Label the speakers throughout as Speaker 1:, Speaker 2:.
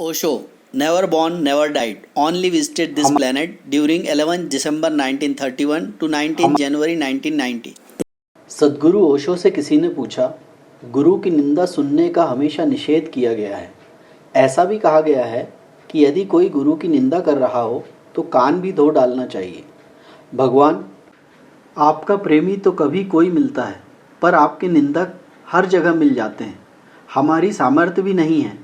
Speaker 1: Osho, never born, never died, only visited this planet during 11 December 1931 to 19 January 1990।
Speaker 2: सद्गुरु ओशो से किसी ने पूछा, गुरु की निंदा सुनने का हमेशा निषेध किया गया है। ऐसा भी कहा गया है कि यदि कोई गुरु की निंदा कर रहा हो तो कान भी धो डालना चाहिए। भगवान, आपका प्रेमी तो कभी कोई मिलता है, पर आपके निंदक हर जगह मिल जाते हैं। हमारी सामर्थ्य भी नहीं है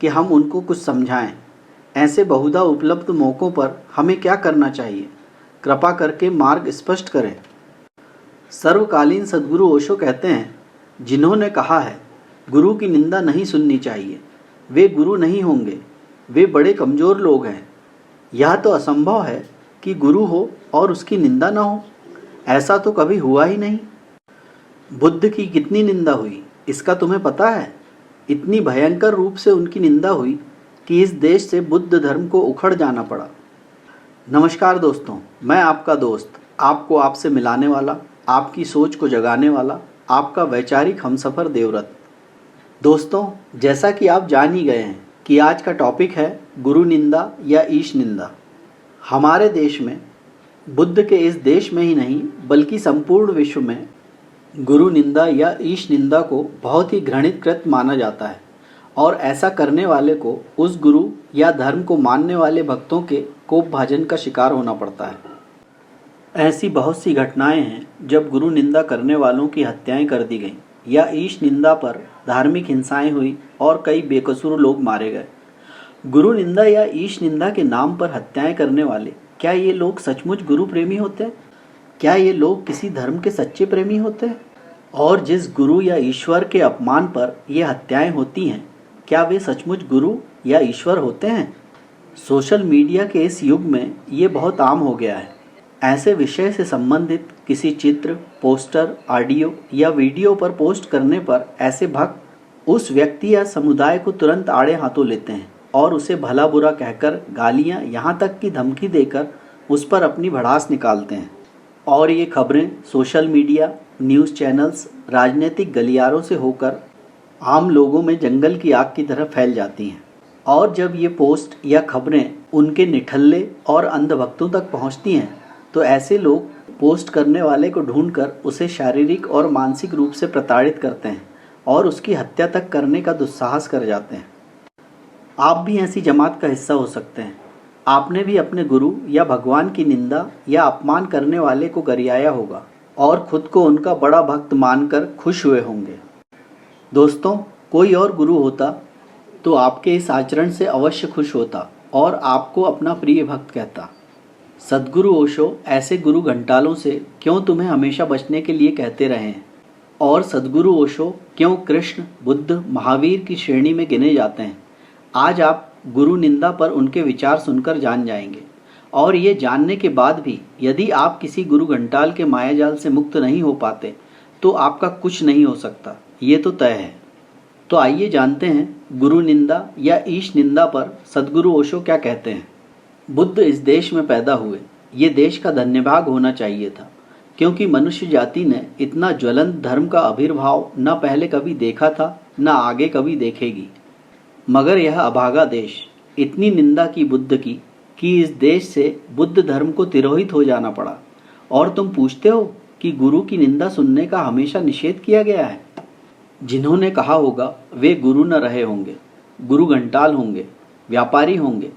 Speaker 2: कि हम उनको कुछ समझाएं। ऐसे बहुधा उपलब्ध मौक़ों पर हमें क्या करना चाहिए? कृपा करके मार्ग स्पष्ट करें। सर्वकालीन सद्गुरु ओशो कहते हैं, जिन्होंने कहा है गुरु की निंदा नहीं सुननी चाहिए, वे गुरु नहीं होंगे, वे बड़े कमज़ोर लोग हैं। यह तो असंभव है कि गुरु हो और उसकी निंदा न हो। ऐसा तो कभी हुआ ही नहीं। बुद्ध की कितनी निंदा हुई, इसका तुम्हें पता है? इतनी भयंकर रूप से उनकी निंदा हुई कि इस देश से बुद्ध धर्म को उखड़ जाना पड़ा। नमस्कार दोस्तों, मैं आपका दोस्त, आपको आपसे मिलाने वाला, आपकी सोच को जगाने वाला, आपका वैचारिक हमसफ़र देवव्रत। दोस्तों, जैसा कि आप जान ही गए हैं कि आज का टॉपिक है गुरु निंदा या ईश निंदा। हमारे देश में, बुद्ध के इस देश में ही नहीं बल्कि संपूर्ण विश्व में गुरु निंदा या ईश निंदा को बहुत ही घृणित कृत माना जाता है और ऐसा करने वाले को उस गुरु या धर्म को मानने वाले भक्तों के कोप भाजन का शिकार होना पड़ता है। ऐसी बहुत सी घटनाएं हैं जब गुरु निंदा करने वालों की हत्याएं कर दी गईं या ईश निंदा पर धार्मिक हिंसाएं हुई और कई बेकसूर लोग मारे गए। गुरु निंदा या ईश निंदा के नाम पर हत्याएं करने वाले, क्या ये लोग सचमुच गुरु प्रेमी होते हैं? क्या ये लोग किसी धर्म के सच्चे प्रेमी होते हैं? और जिस गुरु या ईश्वर के अपमान पर ये हत्याएं होती हैं, क्या वे सचमुच गुरु या ईश्वर होते हैं? सोशल मीडिया के इस युग में ये बहुत आम हो गया है। ऐसे विषय से संबंधित किसी चित्र, पोस्टर, ऑडियो या वीडियो पर पोस्ट करने पर ऐसे भक्त उस व्यक्ति या समुदाय को तुरंत आड़े हाथों लेते हैं और उसे भला बुरा कहकर गालियां, यहाँ तक कि धमकी देकर उस पर अपनी भड़ास निकालते हैं। और ये खबरें सोशल मीडिया, न्यूज़ चैनल्स, राजनीतिक गलियारों से होकर आम लोगों में जंगल की आग की तरह फैल जाती हैं। और जब ये पोस्ट या खबरें उनके निठल्ले और अंधभक्तों तक पहुंचती हैं तो ऐसे लोग पोस्ट करने वाले को ढूंढकर उसे शारीरिक और मानसिक रूप से प्रताड़ित करते हैं और उसकी हत्या तक करने का दुस्साहस कर जाते हैं। आप भी ऐसी जमात का हिस्सा हो सकते हैं। आपने भी अपने गुरु या भगवान की निंदा या अपमान करने वाले को गरियाया होगा और खुद को उनका बड़ा भक्त मानकर खुश हुए होंगे। दोस्तों, कोई और गुरु होता तो आपके इस आचरण से अवश्य खुश होता और आपको अपना प्रिय भक्त कहता। सद्गुरु ओशो ऐसे गुरु घंटालों से क्यों तुम्हें हमेशा बचने के लिए कहते रहे हैं? और सद्गुरु ओशो क्यों कृष्ण, बुद्ध, महावीर की श्रेणी में गिने जाते हैं? आज आप गुरु निंदा पर उनके विचार सुनकर जान जाएंगे। और ये जानने के बाद भी यदि आप किसी गुरु घंटाल के मायाजाल से मुक्त नहीं हो पाते तो आपका कुछ नहीं हो सकता, ये तो तय है। तो आइए जानते हैं गुरु निंदा या ईश निंदा पर सद्गुरु ओशो क्या कहते हैं। बुद्ध इस देश में पैदा हुए, ये देश का धन्यभाग होना चाहिए था, क्योंकि मनुष्य जाति ने इतना ज्वलंत धर्म का आविर्भाव न पहले कभी देखा था न आगे कभी देखेगी। मगर यह अभागा देश इतनी निंदा की बुद्ध की कि इस देश से बुद्ध धर्म को तिरोहित हो जाना पड़ा। और तुम पूछते हो कि गुरु की निंदा सुनने का हमेशा निषेध किया गया है। जिन्होंने कहा होगा वे गुरु न रहे होंगे, गुरु घंटाल होंगे, व्यापारी होंगे,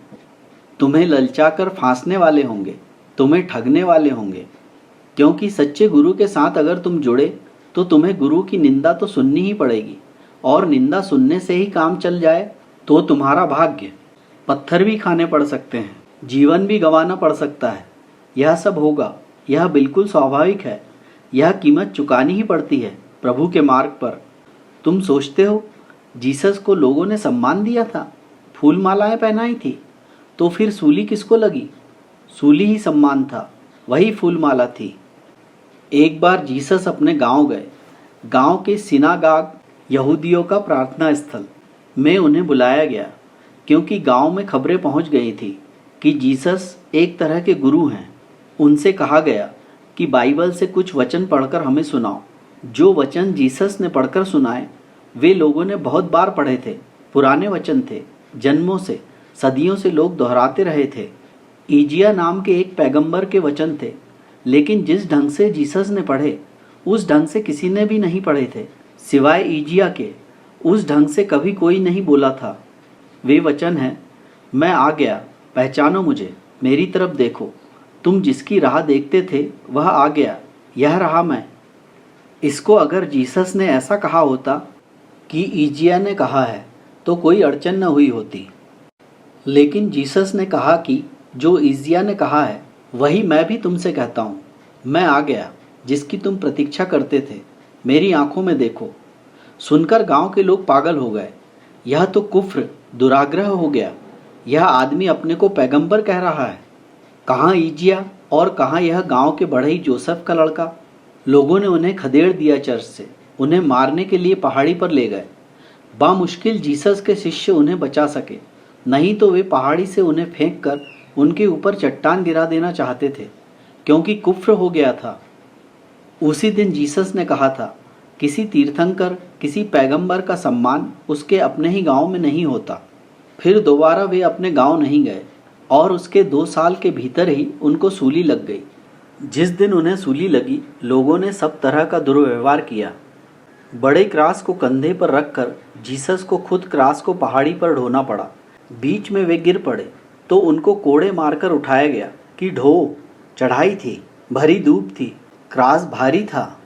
Speaker 2: तुम्हें ललचाकर फांसने वाले होंगे, तुम्हें ठगने वाले होंगे। क्योंकि सच्चे गुरु के साथ अगर तुम जुड़े तो तुम्हें गुरु की निंदा तो सुननी ही पड़ेगी, और निंदा सुनने से ही काम चल जाए तो तुम्हारा भाग्य। पत्थर भी खाने पड़ सकते हैं, जीवन भी गंवाना पड़ सकता है। यह सब होगा, यह बिल्कुल स्वाभाविक है। यह कीमत चुकानी ही पड़ती है प्रभु के मार्ग पर। तुम सोचते हो जीसस को लोगों ने सम्मान दिया था, फूल मालाएं पहनाई थी, तो फिर सूली किसको लगी? सूली ही सम्मान था, वही फूल माला थी। एक बार जीसस अपने गांव गए। गांव के सिनागाग, यहूदियों का प्रार्थना स्थल में उन्हें बुलाया गया, क्योंकि गांव में खबरें पहुंच गई थी कि जीसस एक तरह के गुरु हैं। उनसे कहा गया कि बाइबल से कुछ वचन पढ़कर हमें सुनाओ। जो वचन जीसस ने पढ़कर सुनाए वे लोगों ने बहुत बार पढ़े थे, पुराने वचन थे, जन्मों से, सदियों से लोग दोहराते रहे थे। ईजिया नाम के एक पैगंबर के वचन थे, लेकिन जिस ढंग से जीसस ने पढ़े उस ढंग से किसी ने भी नहीं पढ़े थे। सिवाय ईजिया के उस ढंग से कभी कोई नहीं बोला था। वे वचन हैं, मैं आ गया, पहचानो मुझे, मेरी तरफ देखो, तुम जिसकी राह देखते थे वह आ गया, यह रहा मैं। इसको अगर जीसस ने ऐसा कहा होता कि ईजिया ने कहा है तो कोई अड़चन न हुई होती, लेकिन जीसस ने कहा कि जो ईजिया ने कहा है वही मैं भी तुमसे कहता हूँ, मैं आ गया, जिसकी तुम प्रतीक्षा करते थे, मेरी आंखों में देखो। सुनकर गांव के लोग पागल हो गए। यह तो कुफ्र, दुराग्रह हो गया। यह आदमी अपने को पैगंबर कह रहा है। कहाँ ईजिया और कहाँ यह गांव के बढ़ई जोसेफ का लड़का। लोगों ने उन्हें खदेड़ दिया चर्च से, उन्हें मारने के लिए पहाड़ी पर ले गए। बामुश्किल जीसस के शिष्य उन्हें बचा सके, नहीं तो वे पहाड़ी से उन्हें फेंक कर उनके ऊपर चट्टान गिरा देना चाहते थे, क्योंकि कुफ्र हो गया था। उसी दिन जीसस ने कहा था, किसी तीर्थंकर, किसी पैगंबर का सम्मान उसके अपने ही गांव में नहीं होता। फिर दोबारा वे अपने गांव नहीं गए और उसके 2 साल के भीतर ही उनको सूली लग गई। जिस दिन उन्हें सूली लगी, लोगों ने सब तरह का दुर्व्यवहार किया। बड़े क्रास को कंधे पर रखकर जीसस को खुद क्रास को पहाड़ी पर ढोना पड़ा। बीच में वे गिर पड़े तो उनको कोड़े मारकर उठाया गया कि ढो। चढ़ाई थी, भरी धूप थी, क्रास भारी था।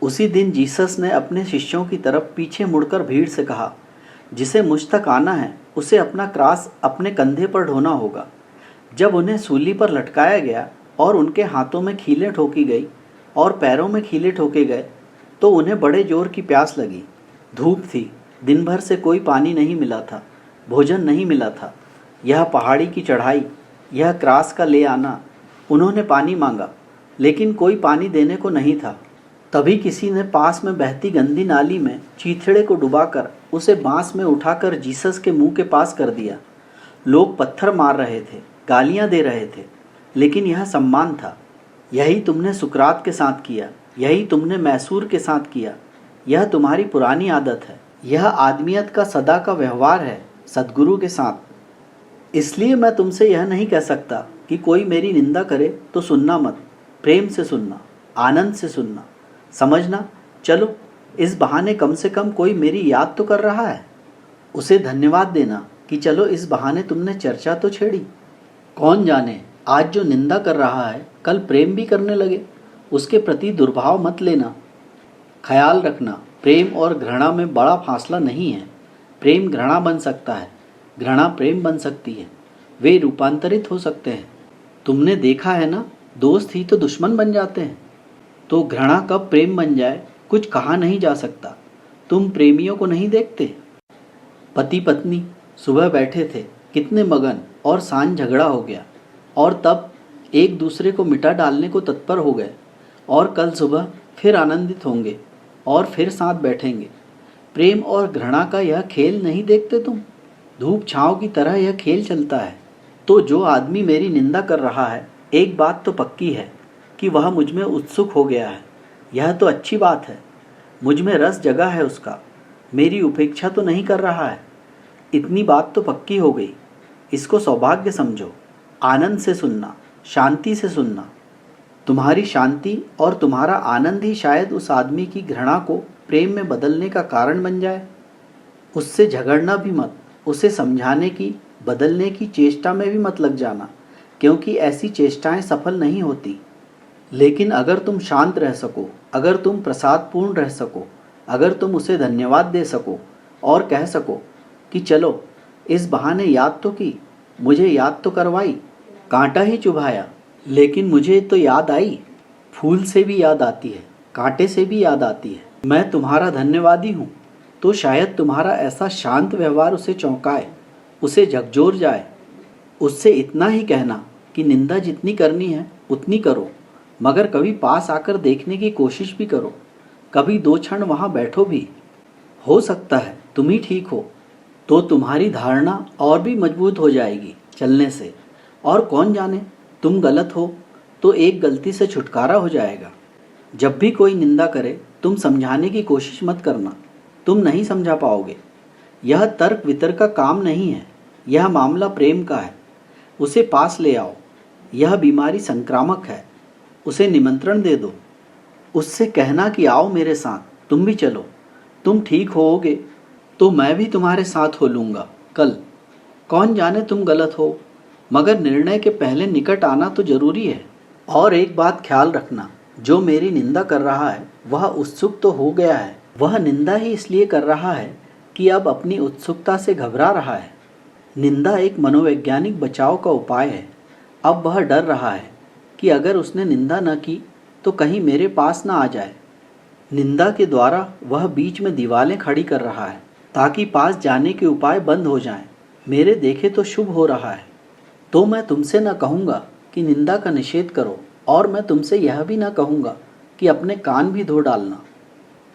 Speaker 2: उसी दिन जीसस ने अपने शिष्यों की तरफ पीछे मुड़कर भीड़ से कहा, जिसे मुझ तक आना है उसे अपना क्रास अपने कंधे पर ढोना होगा। जब उन्हें सूली पर लटकाया गया और उनके हाथों में खीलें ठोकी गई और पैरों में खीले ठोके गए तो उन्हें बड़े जोर की प्यास लगी। धूप थी, दिन भर से कोई पानी नहीं मिला था, भोजन नहीं मिला था। यह पहाड़ी की चढ़ाई, यह क्रास का ले आना। उन्होंने पानी मांगा, लेकिन कोई पानी देने को नहीं था। तभी किसी ने पास में बहती गंदी नाली में चीथड़े को डुबाकर उसे बांस में उठाकर जीसस के मुंह के पास कर दिया। लोग पत्थर मार रहे थे, गालियां दे रहे थे, लेकिन यह सम्मान था। यही तुमने सुकरात के साथ किया, यही तुमने मैसूर के साथ किया। यह तुम्हारी पुरानी आदत है। यह आदमियत का सदा का व्यवहार है सद्गुरु के साथ। इसलिए मैं तुमसे यह नहीं कह सकता कि कोई मेरी निंदा करे तो सुनना मत, प्रेम से सुनना, आनंद से सुनना, समझना। चलो, इस बहाने कम से कम कोई मेरी याद तो कर रहा है। उसे धन्यवाद देना कि चलो इस बहाने तुमने चर्चा तो छेड़ी। कौन जाने आज जो निंदा कर रहा है कल प्रेम भी करने लगे। उसके प्रति दुर्भाव मत लेना। ख्याल रखना, प्रेम और घृणा में बड़ा फासला नहीं है। प्रेम घृणा बन सकता है, घृणा प्रेम बन सकती है। वे रूपांतरित हो सकते हैं। तुमने देखा है ना, दोस्त ही तो दुश्मन बन जाते हैं। तो घृणा कब प्रेम बन जाए कुछ कहा नहीं जा सकता। तुम प्रेमियों को नहीं देखते? पति पत्नी सुबह बैठे थे कितने मगन, और सांझ झगड़ा हो गया और तब एक दूसरे को मिटा डालने को तत्पर हो गए, और कल सुबह फिर आनंदित होंगे और फिर साथ बैठेंगे। प्रेम और घृणा का यह खेल नहीं देखते तुम? धूप छाँव की तरह यह खेल चलता है। तो जो आदमी मेरी निंदा कर रहा है, एक बात तो पक्की है कि वह मुझ में उत्सुक हो गया है। यह तो अच्छी बात है। मुझ में रस जगा है उसका, मेरी उपेक्षा तो नहीं कर रहा है। इतनी बात तो पक्की हो गई। इसको सौभाग्य समझो। आनंद से सुनना, शांति से सुनना। तुम्हारी शांति और तुम्हारा आनंद ही शायद उस आदमी की घृणा को प्रेम में बदलने का कारण बन जाए। उससे झगड़ना भी मत, उसे समझाने की, बदलने की चेष्टा में भी मत लग जाना, क्योंकि ऐसी चेष्टाएं सफल नहीं होती। लेकिन अगर तुम शांत रह सको, अगर तुम प्रसादपूर्ण रह सको, अगर तुम उसे धन्यवाद दे सको और कह सको कि चलो इस बहाने याद तो की, मुझे याद तो करवाई, कांटा ही चुभाया, लेकिन मुझे तो याद आई। फूल से भी याद आती है, कांटे से भी याद आती है। मैं तुम्हारा धन्यवादी हूँ। तो शायद तुम्हारा ऐसा शांत व्यवहार उसे चौंकाए, उसे झकझोर जाए। उससे इतना ही कहना कि निंदा जितनी करनी है उतनी करो, मगर कभी पास आकर देखने की कोशिश भी करो। कभी 2 क्षण वहाँ बैठो भी। हो सकता है तुम ही ठीक हो, तो तुम्हारी धारणा और भी मजबूत हो जाएगी चलने से। और कौन जाने तुम गलत हो तो एक गलती से छुटकारा हो जाएगा। जब भी कोई निंदा करे तुम समझाने की कोशिश मत करना, तुम नहीं समझा पाओगे। यह तर्क वितर्क का काम नहीं है। यह मामला प्रेम का है, उसे पास ले आओ। यह बीमारी संक्रामक है, उसे निमंत्रण दे दो। उससे कहना कि आओ मेरे साथ, तुम भी चलो। तुम ठीक होओगे तो मैं भी तुम्हारे साथ हो लूँगा कल। कौन जाने तुम गलत हो, मगर निर्णय के पहले निकट आना तो जरूरी है। और एक बात ख्याल रखना, जो मेरी निंदा कर रहा है वह उत्सुक तो हो गया है। वह निंदा ही इसलिए कर रहा है कि अब अपनी उत्सुकता से घबरा रहा है। निंदा एक मनोवैज्ञानिक बचाव का उपाय है। अब वह डर रहा है कि अगर उसने निंदा न की तो कहीं मेरे पास न आ जाए। निंदा के द्वारा वह बीच में दीवारें खड़ी कर रहा है ताकि पास जाने के उपाय बंद हो जाएं। मेरे देखे तो शुभ हो रहा है। तो मैं तुमसे न कहूँगा कि निंदा का निषेध करो, और मैं तुमसे यह भी न कहूँगा कि अपने कान भी धो डालना।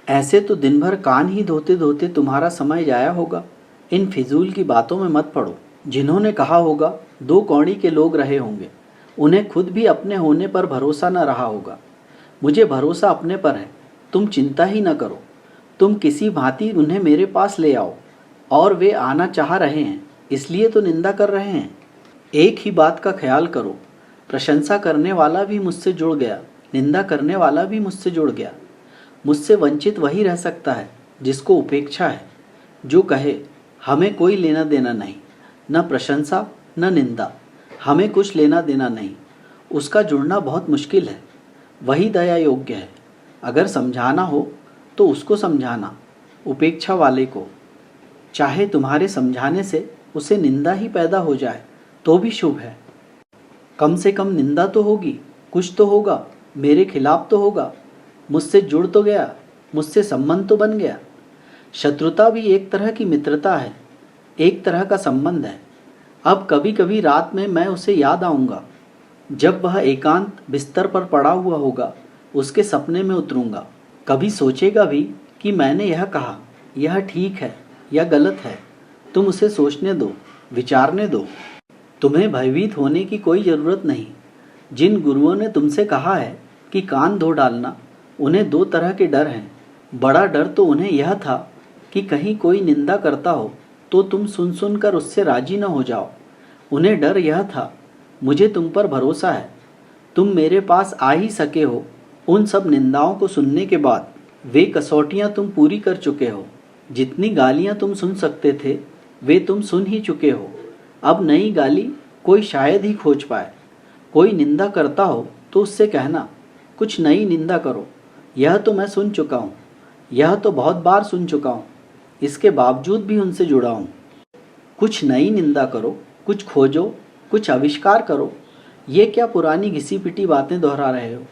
Speaker 2: ऐसे तो दिन भर कान ही धोते धोते तुम्हारा समय जाया होगा। इन फिजूल की बातों में मत पड़ो। जिन्होंने कहा होगा 2 कौड़ी के लोग रहे होंगे, उन्हें खुद भी अपने होने पर भरोसा न रहा होगा। मुझे भरोसा अपने पर है, तुम चिंता ही न करो। तुम किसी भांति उन्हें मेरे पास ले आओ, और वे आना चाह रहे हैं, इसलिए तो निंदा कर रहे हैं। एक ही बात का ख्याल करो, प्रशंसा करने वाला भी मुझसे जुड़ गया, निंदा करने वाला भी मुझसे जुड़ गया। मुझसे वंचित वही रह सकता है जिसको उपेक्षा है, जो कहे हमें कोई लेना देना नहीं, न प्रशंसा न निंदा, हमें कुछ लेना देना नहीं। उसका जुड़ना बहुत मुश्किल है, वही दया योग्य है। अगर समझाना हो तो उसको समझाना, उपेक्षा वाले को। चाहे तुम्हारे समझाने से उसे निंदा ही पैदा हो जाए तो भी शुभ है। कम से कम निंदा तो होगी, कुछ तो होगा, मेरे खिलाफ तो होगा। मुझसे जुड़ तो गया, मुझसे संबंध तो बन गया। शत्रुता भी एक तरह की मित्रता है, एक तरह का संबंध है। अब कभी कभी रात में मैं उसे याद आऊँगा। जब वह एकांत बिस्तर पर पड़ा हुआ होगा, उसके सपने में उतरूँगा। कभी सोचेगा भी कि मैंने यह कहा, यह ठीक है या गलत है। तुम उसे सोचने दो, विचारने दो। तुम्हें भयभीत होने की कोई ज़रूरत नहीं। जिन गुरुओं ने तुमसे कहा है कि कान धो डालना, उन्हें 2 तरह के डर हैं। बड़ा डर तो उन्हें यह था कि कहीं कोई निंदा करता हो तो तुम सुन सुनकर उससे राजी न हो जाओ। उन्हें डर यह था, मुझे तुम पर भरोसा है, तुम मेरे पास आ ही सके हो। उन सब निंदाओं को सुनने के बाद वे कसौटियाँ तुम पूरी कर चुके हो। जितनी गालियाँ तुम सुन सकते थे वे तुम सुन ही चुके हो। अब नई गाली कोई शायद ही खोज पाए। कोई निंदा करता हो तो उससे कहना, कुछ नई निंदा करो, यह तो मैं सुन चुका हूँ, यह तो बहुत बार सुन चुका हूँ, इसके बावजूद भी उनसे जुड़ा हूँ। कुछ नई निंदा करो, कुछ खोजो, कुछ आविष्कार करो। ये क्या पुरानी घिसी पिटी बातें दोहरा रहे हो?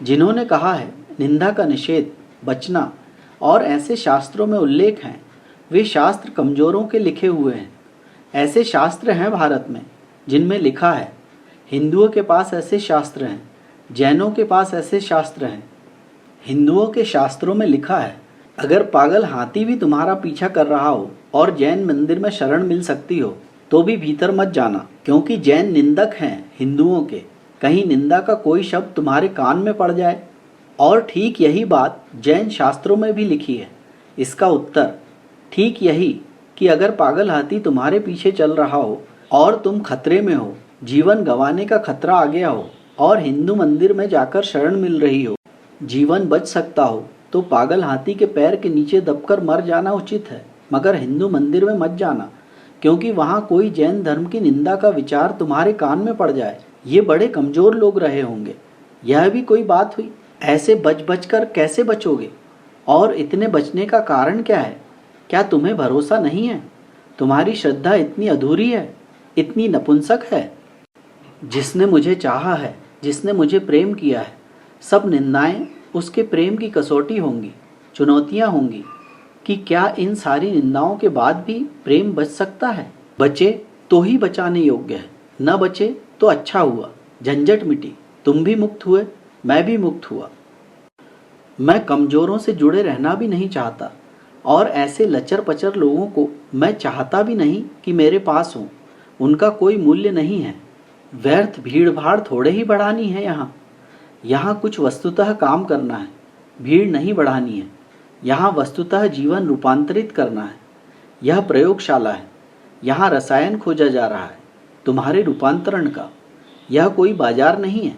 Speaker 2: जिन्होंने कहा है निंदा का निषेध, बचना, और ऐसे शास्त्रों में उल्लेख हैं, वे शास्त्र कमजोरों के लिखे हुए हैं। ऐसे शास्त्र हैं भारत में जिनमें लिखा है। हिंदुओं के पास ऐसे शास्त्र हैं, जैनों के पास ऐसे शास्त्र हैं। हिंदुओं के शास्त्रों में लिखा है, अगर पागल हाथी भी तुम्हारा पीछा कर रहा हो और जैन मंदिर में शरण मिल सकती हो तो भी भीतर मत जाना, क्योंकि जैन निंदक हैं हिंदुओं के। कहीं निंदा का कोई शब्द तुम्हारे कान में पड़ जाए। और ठीक यही बात जैन शास्त्रों में भी लिखी है। इसका उत्तर ठीक यही कि अगर पागल हाथी तुम्हारे पीछे चल रहा हो और तुम खतरे में हो, जीवन गंवाने का खतरा आ गया हो और हिंदू मंदिर में जाकर शरण मिल रही हो, जीवन बच सकता हो, तो पागल हाथी के पैर के नीचे दबकर मर जाना उचित है। मगर हिंदू मंदिर में मत जाना, क्योंकि वहाँ कोई जैन धर्म की निंदा का विचार तुम्हारे कान में पड़ जाए। ये बड़े कमज़ोर लोग रहे होंगे। यह भी कोई बात हुई? ऐसे बच कर कैसे बचोगे? और इतने बचने का कारण क्या है? क्या तुम्हें भरोसा नहीं है? तुम्हारी श्रद्धा इतनी अधूरी है, इतनी नपुंसक है? जिसने मुझे चाहा है, जिसने मुझे प्रेम किया है, सब निंदाएं उसके प्रेम की कसौटी होंगी, चुनौतियां होंगी कि क्या इन सारी निंदाओं के बाद भी प्रेम बच सकता है? बचे तो ही बचाने योग्य है, न बचे तो अच्छा हुआ, झंझट मिटी, तुम भी मुक्त हुए, मैं भी मुक्त हुआ। मैं कमजोरों से जुड़े रहना भी नहीं चाहता, और ऐसे लचर पचर लोगों को मैं चाहता भी नहीं कि मेरे पास हों। उनका कोई मूल्य नहीं है। व्यर्थ भीड़ भाड़ थोड़े ही बढ़ानी है। यहाँ कुछ वस्तुतः काम करना है, भीड़ नहीं बढ़ानी है। यहाँ वस्तुतः जीवन रूपांतरित करना है। यह प्रयोगशाला है, यहाँ रसायन खोजा जा रहा है तुम्हारे रूपांतरण का। यह कोई बाजार नहीं है।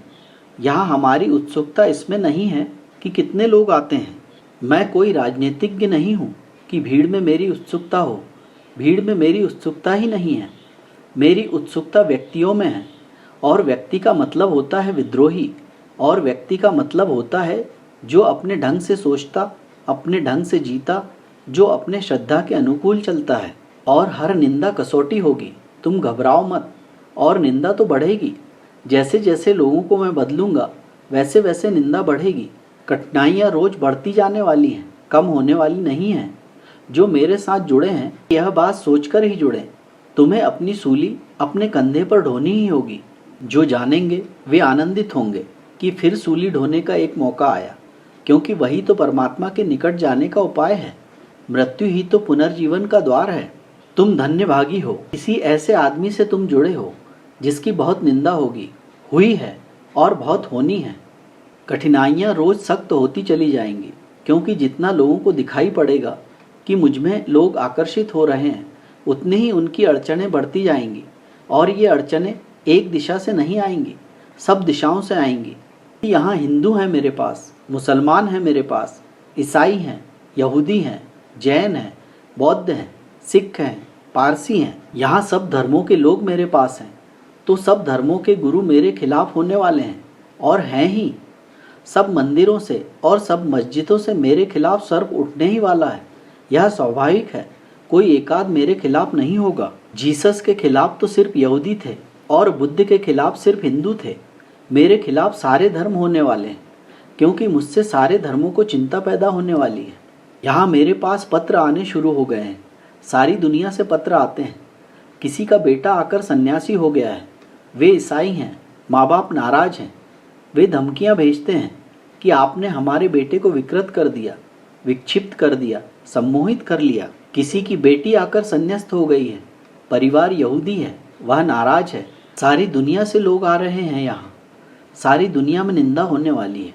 Speaker 2: यहाँ हमारी उत्सुकता इसमें नहीं है कि कितने लोग आते हैं। मैं कोई राजनीतिज्ञ नहीं हूँ कि भीड़ में मेरी उत्सुकता हो। भीड़ में मेरी उत्सुकता ही नहीं है। मेरी उत्सुकता व्यक्तियों में है, और व्यक्ति का मतलब होता है विद्रोही, और व्यक्ति का मतलब होता है जो अपने ढंग से सोचता, अपने ढंग से जीता, जो अपने श्रद्धा के अनुकूल चलता है। और हर निंदा कसौटी होगी, तुम घबराओ मत। और निंदा तो बढ़ेगी। जैसे जैसे लोगों को मैं बदलूंगा वैसे वैसे निंदा बढ़ेगी। कठिनाइयाँ रोज बढ़ती जाने वाली हैं, कम होने वाली नहीं हैं। जो मेरे साथ जुड़े हैं यह बात सोचकर ही जुड़े। तुम्हें अपनी सूली अपने कंधे पर ढोनी ही होगी। जो जानेंगे वे आनंदित होंगे कि फिर सूली ढोने का एक मौका आया, क्योंकि वही तो परमात्मा के निकट जाने का उपाय है। मृत्यु ही तो पुनर्जीवन का द्वार है। तुम धन्यभागी हो, किसी ऐसे आदमी से तुम जुड़े हो जिसकी बहुत निंदा होगी, हुई है और बहुत होनी है। कठिनाइयाँ रोज सख्त होती चली जाएंगी, क्योंकि जितना लोगों को दिखाई पड़ेगा कि मुझमें लोग आकर्षित हो रहे हैं, उतनी ही उनकी अड़चनें बढ़ती जाएंगी। और ये अड़चनें एक दिशा से नहीं आएंगी, सब दिशाओं से आएंगी। यहाँ हिंदू हैं मेरे पास, मुसलमान हैं मेरे पास, ईसाई हैं, यहूदी हैं, जैन हैं, बौद्ध हैं, सिख हैं, पारसी हैं। यहाँ सब धर्मों के लोग मेरे पास हैं। तो सब धर्मों के गुरु मेरे खिलाफ होने वाले हैं, और हैं ही। सब मंदिरों से और सब मस्जिदों से मेरे खिलाफ सर्प उठने ही वाला है। यह स्वाभाविक है। कोई एकाध मेरे खिलाफ नहीं होगा। जीसस के खिलाफ तो सिर्फ यहूदी थे, और बुद्ध के खिलाफ सिर्फ हिंदू थे। मेरे खिलाफ सारे धर्म होने वाले हैं, क्योंकि मुझसे सारे धर्मों को चिंता पैदा होने वाली है। यहाँ मेरे पास पत्र आने शुरू हो गए हैं। सारी दुनिया से पत्र आते हैं। किसी का बेटा आकर सन्यासी हो गया है। वे ईसाई हैं, माँ बाप नाराज हैं। वे धमकियाँ भेजते हैं कि आपने हमारे बेटे को विकृत कर दिया, विक्षिप्त कर दिया, सम्मोहित कर लिया। किसी की बेटी आकर संन्यास्त हो गई है। परिवार यहूदी है, वह नाराज है। सारी दुनिया से लोग आ रहे हैं यहाँ। सारी दुनिया में निंदा होने वाली है।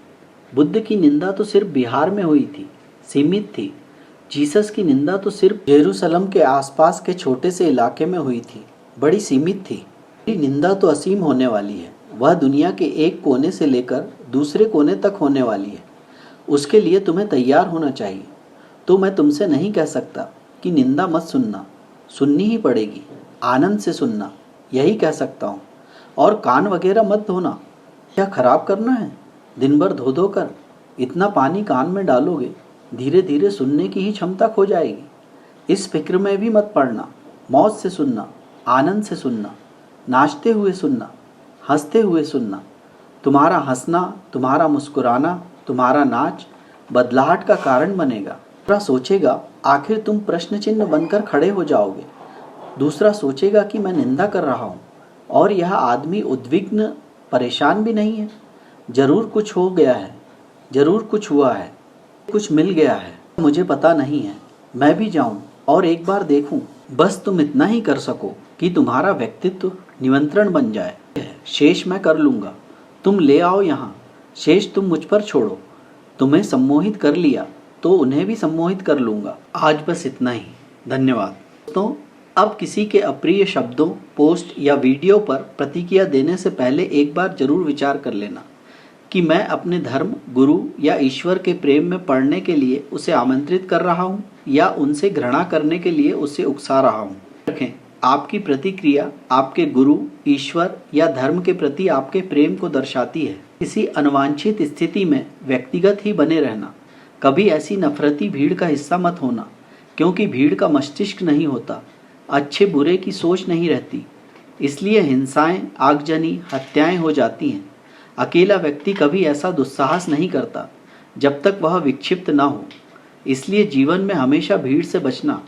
Speaker 2: बुद्ध की निंदा तो सिर्फ बिहार में हुई थी, सीमित थी। जीसस की निंदा तो सिर्फ जेरूसलम के आसपास के छोटे से इलाके में हुई थी, बड़ी सीमित थी। निंदा तो असीम होने वाली है। वह दुनिया के एक कोने से लेकर दूसरे कोने तक होने वाली है। उसके लिए तुम्हें तैयार होना चाहिए। तो मैं तुमसे नहीं कह सकता कि निंदा मत सुनना, सुननी ही पड़ेगी, आनंद से सुनना, यही कह सकता हूँ। और कान वगैरह मत धोना। क्या खराब करना है? दिन भर धो धो कर इतना पानी कान में डालोगे, धीरे धीरे सुनने की ही क्षमता खो जाएगी। इस फिक्र में भी मत पड़ना। मौज से सुनना, आनंद से सुनना, नाचते हुए सुनना, हंसते हुए सुनना। तुम्हारा हंसना, तुम्हारा मुस्कुराना, तुम्हारा नाच बदलाहट का कारण बनेगा। दूसरा सोचेगा आखिर तुम प्रश्न चिन्ह बनकर खड़े हो जाओगे। दूसरा सोचेगा कि मैं निंदा कर रहा हूँ, और यह आदमी उद्विग्न परेशान भी नहीं है। जरूर कुछ हो गया है, जरूर कुछ हुआ है, कुछ मिल गया है। मुझे पता नहीं है। मैं भी जाऊं और एक बार देखूं। बस तुम इतना ही कर सको कि तुम्हारा व्यक्तित्व निमंत्रण बन जाए। शेष मैं कर लूँगा। तुम ले आओ यहाँ, शेष तुम मुझ पर छोड़ो। तुम्हें सम्मोहित कर लिया तो उन्हें भी सम्मोहित कर लूँगा। आज बस इतना ही। धन्यवाद। दोस्तों, अब किसी के अप्रिय शब्दों, पोस्ट या वीडियो पर प्रतिक्रिया देने से पहले एक बार जरूर विचार कर लेना कि मैं अपने धर्म, गुरु या ईश्वर के प्रेम में पड़ने के लिए उसे आमंत्रित कर रहा हूँ या उनसे घृणा करने के लिए उसे उकसा रहा हूँ। रखें, आपकी प्रतिक्रिया आपके गुरु, ईश्वर या धर्म के प्रति आपके प्रेम को दर्शाती है। किसी अनवांछित स्थिति में व्यक्तिगत ही बने रहना। कभी ऐसी नफरती भीड़ का हिस्सा मत होना, क्योंकि भीड़ का मस्तिष्क नहीं होता, अच्छे बुरे की सोच नहीं रहती। इसलिए हिंसाएं, आगजनी, हत्याएं हो जाती हैं। अकेला व्यक्ति कभी ऐसा दुस्साहस नहीं करता जब तक वह विक्षिप्त ना हो। इसलिए जीवन में हमेशा भीड़ से बचना।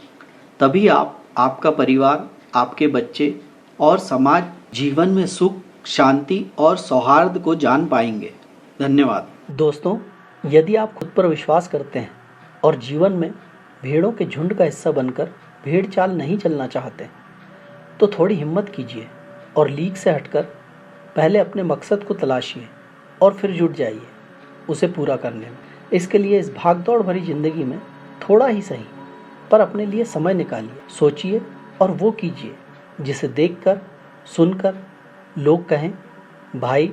Speaker 2: तभी आप, आपका परिवार, आपके बच्चे और समाज जीवन में सुख, शांति और सौहार्द को जान पाएंगे। धन्यवाद। दोस्तों, यदि आप खुद पर विश्वास करते हैं और जीवन में भीड़ों के झुंड का हिस्सा बनकर भेड़ चाल नहीं चलना चाहते, तो थोड़ी हिम्मत कीजिए और लीक से हटकर पहले अपने मकसद को तलाशिए और फिर जुट जाइए उसे पूरा करने में। इसके लिए इस भागदौड़ भरी जिंदगी में थोड़ा ही सही पर अपने लिए समय निकालिए। सोचिए, और वो कीजिए जिसे देखकर सुनकर लोग कहें, भाई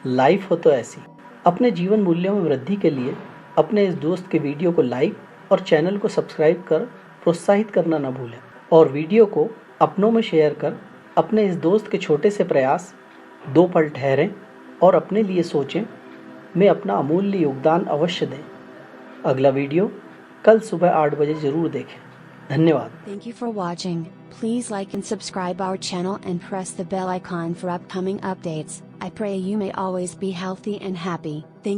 Speaker 2: लाइफ हो तो ऐसी। अपने जीवन मूल्यों में वृद्धि के लिए अपने इस दोस्त के वीडियो को लाइक और चैनल को सब्सक्राइब कर प्रोत्साहित करना न भूलें और वीडियो को अपनों में शेयर कर अपने इस दोस्त के छोटे से प्रयास 2 पल ठहरें और अपने लिए सोचें, में अपना अमूल्य योगदान अवश्य दें। अगला वीडियो कल सुबह 8 बजे जरूर देखें। धन्यवाद।
Speaker 3: Thank you for watching. Please like and subscribe our channel and press the bell icon for upcoming updates. I pray you may always be healthy and happy. Thank